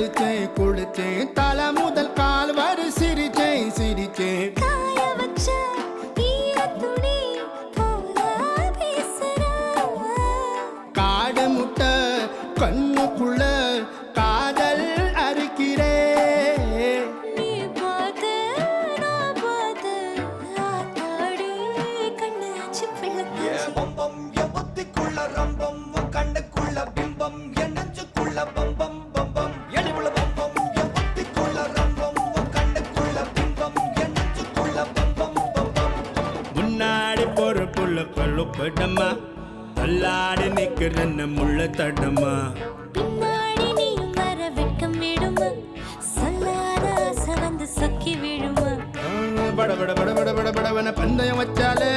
குளிச்சேன் குளிச்சேன் தலை முதல் கால் வரை சிரிச்சேன் சிரிச்சேன் காய வச்ச ஈரத்துணி போல பேசுற காடு முட்டை கண்ணுக்குள்ள காதல் அறுக்கிறே நீ பார்த்து நான் பார்த்து ஆத்தாடி கண்ணாச்சு பிள்ளை பம்பம் என் புத்திக்குள்ள ரம்பம் உன் கண்ணுக்குள்ள பிம்பம் என் நெஞ்சுக்குள்ள பம்பம் பம்பம் எடிவுள்ள பம்பம் என் புத்திக்குள்ள ரம்பம் உன் கண்ணுக்குள்ள பிம்பம் என் நெஞ்சுக்குள்ள பம்பம் பம்பம் முன்னாடி போற புள்ள கொள்ளுப்படமா தள்ளாடி நிக்கிறன்னு முள்ள தடமா பின்னாடி நீயும் வர வெட்கம் விடுமா சொல்லாத ஆசை வந்து சொக்கி விழுமா பட பட பட பட பட படவன பந்தயம் வச்சாலே